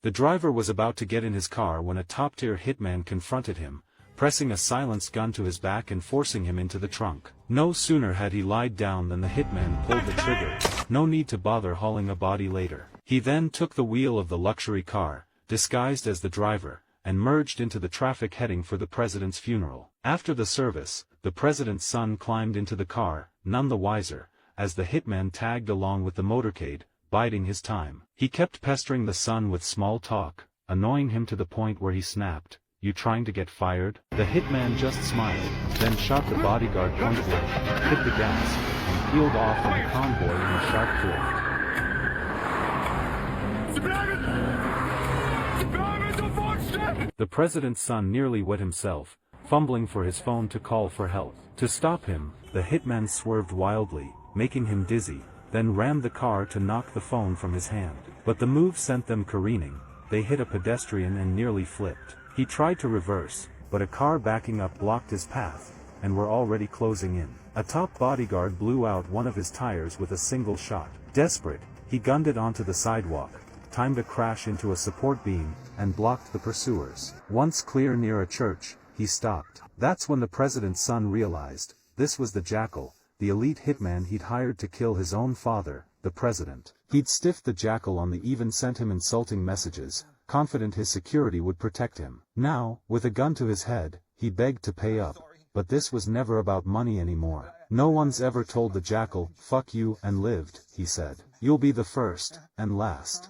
The driver was about to get in his car when a top-tier hitman confronted him, pressing a silenced gun to his back and forcing him into the trunk. No sooner had he lied down than the hitman pulled the trigger. No need to bother hauling a body later. He then took the wheel of the luxury car, disguised as the driver, and merged into the traffic heading for the president's funeral. After the service, the president's son climbed into the car, none the wiser, as the hitman tagged along with the motorcade, biding his time. He kept pestering the son with small talk, annoying him to the point where he snapped, "You trying to get fired?" The hitman just smiled, then shot the bodyguard point blank, hit the gas, and peeled off in a convoy in a sharp drift. The president's son nearly wet himself, fumbling for his phone to call for help. To stop him, the hitman swerved wildly, making him dizzy, then rammed the car to knock the phone from his hand. But the move sent them careening. They hit a pedestrian and nearly flipped. He tried to reverse, but a car backing up blocked his path, and were already closing in. A top bodyguard blew out one of his tires with a single shot. Desperate, he gunned it onto the sidewalk, timed a crash into a support beam, and blocked the pursuers. Once clear near a church, he stopped. That's when the president's son realized, this was the Jackal, the elite hitman he'd hired to kill his own father, the president. He'd stiffed the Jackal on the even sent him insulting messages, confident his security would protect him. Now, with a gun to his head, he begged to pay up, but this was never about money anymore. "No one's ever told the Jackal, fuck you, and lived," he said. "You'll be the first, and last."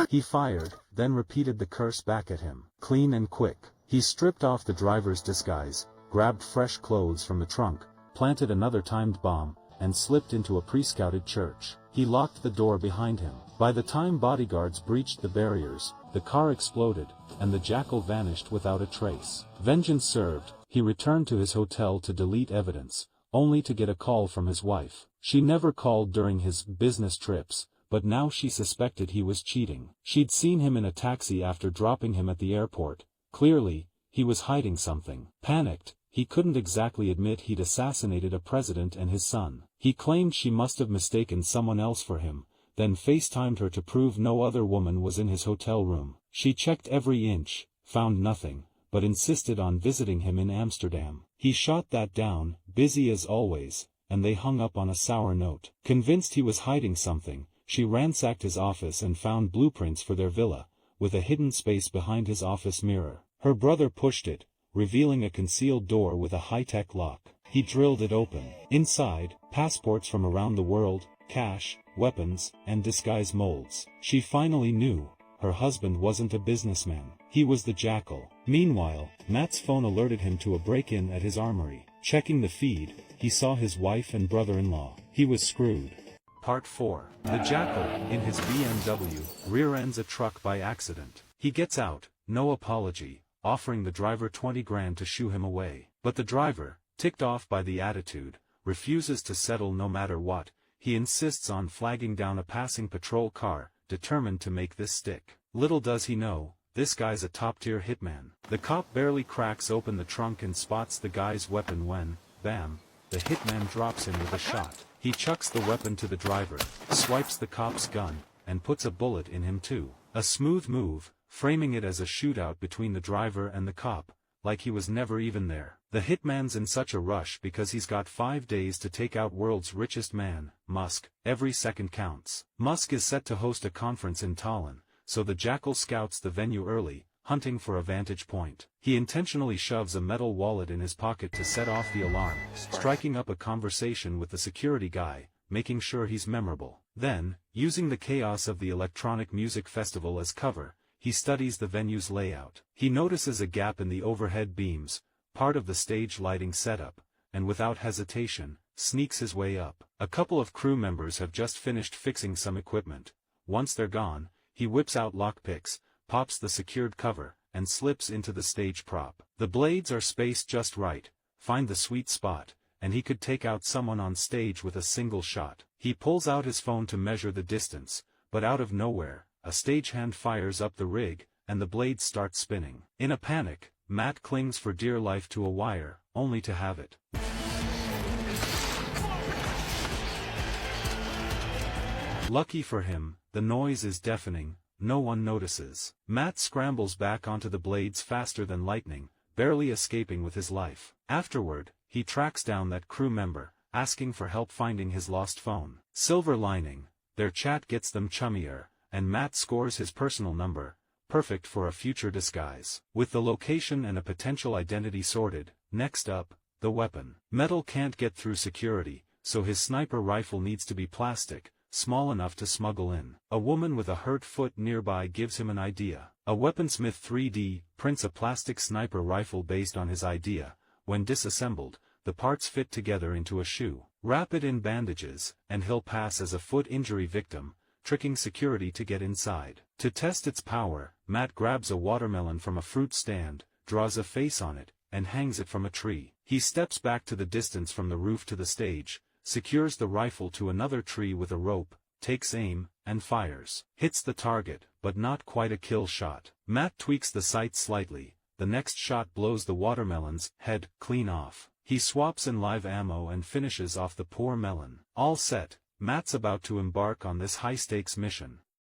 He fired, then repeated the curse back at him, clean and quick. He stripped off the driver's disguise, grabbed fresh clothes from the trunk, planted another timed bomb, and slipped into a pre-scouted church. He locked the door behind him. By the time bodyguards breached the barriers, the car exploded, and the Jackal vanished without a trace. Vengeance served, he returned to his hotel to delete evidence, only to get a call from his wife. She never called during his business trips, but now she suspected he was cheating. She'd seen him in a taxi after dropping him at the airport. Clearly, he was hiding something. Panicked, he couldn't exactly admit he'd assassinated a president and his son. He claimed she must have mistaken someone else for him, then FaceTimed her to prove no other woman was in his hotel room. She checked every inch, found nothing, but insisted on visiting him in Amsterdam. He shot that down, busy as always, and they hung up on a sour note. Convinced he was hiding something, she ransacked his office and found blueprints for their villa, with a hidden space behind his office mirror. Her brother pushed it, revealing a concealed door with a high-tech lock. He drilled it open. Inside, passports from around the world, cash, weapons, and disguise molds. She finally knew, her husband wasn't a businessman. He was the Jackal. Meanwhile, Matt's phone alerted him to a break-in at his armory. Checking the feed, he saw his wife and brother-in-law. He was screwed. Part 4. The Jackal, in his BMW, rear-ends a truck by accident. He gets out, no apology, offering the driver 20 grand to shoo him away. But the driver, ticked off by the attitude, refuses to settle no matter what. He insists on flagging down a passing patrol car, determined to make this stick. Little does he know, this guy's a top-tier hitman. The cop barely cracks open the trunk and spots the guy's weapon when, bam, the hitman drops him with a shot. He chucks the weapon to the driver, swipes the cop's gun, and puts a bullet in him too. A smooth move, framing it as a shootout between the driver and the cop, like he was never even there. The hitman's in such a rush because he's got 5 days to take out world's richest man, Musk. Every second counts. Musk is set to host a conference in Tallinn, so the Jackal scouts the venue early, hunting for a vantage point. He intentionally shoves a metal wallet in his pocket to set off the alarm, striking up a conversation with the security guy, making sure he's memorable. Then, using the chaos of the electronic music festival as cover, he studies the venue's layout. He notices a gap in the overhead beams, part of the stage lighting setup, and without hesitation, sneaks his way up. A couple of crew members have just finished fixing some equipment. Once they're gone, he whips out lockpicks, pops the secured cover, and slips into the stage prop. The blades are spaced just right, find the sweet spot, and he could take out someone on stage with a single shot. He pulls out his phone to measure the distance, but out of nowhere, a stagehand fires up the rig, and the blades start spinning. In a panic, Matt clings for dear life to a wire, only to have it Lucky for him, the noise is deafening, no one notices. Matt scrambles back onto the blades faster than lightning, barely escaping with his life. Afterward, he tracks down that crew member, asking for help finding his lost phone. Silver lining, their chat gets them chummier, and Matt scores his personal number, perfect for a future disguise. With the location and a potential identity sorted, next up, the weapon. Metal can't get through security, so his sniper rifle needs to be plastic, small enough to smuggle in. A woman with a hurt foot nearby gives him an idea. A weaponsmith 3D prints a plastic sniper rifle based on his idea. When disassembled, the parts fit together into a shoe. Wrap it in bandages, and he'll pass as a foot injury victim, tricking security to get inside. To test its power, Matt grabs a watermelon from a fruit stand, draws a face on it, and hangs it from a tree. He steps back to the distance from the roof to the stage, secures the rifle to another tree with a rope, takes aim, and fires. Hits the target, but not quite a kill shot. Matt tweaks the sight slightly, the next shot blows the watermelon's head clean off. He swaps in live ammo and finishes off the poor melon. All set, Matt's about to embark on this high-stakes mission.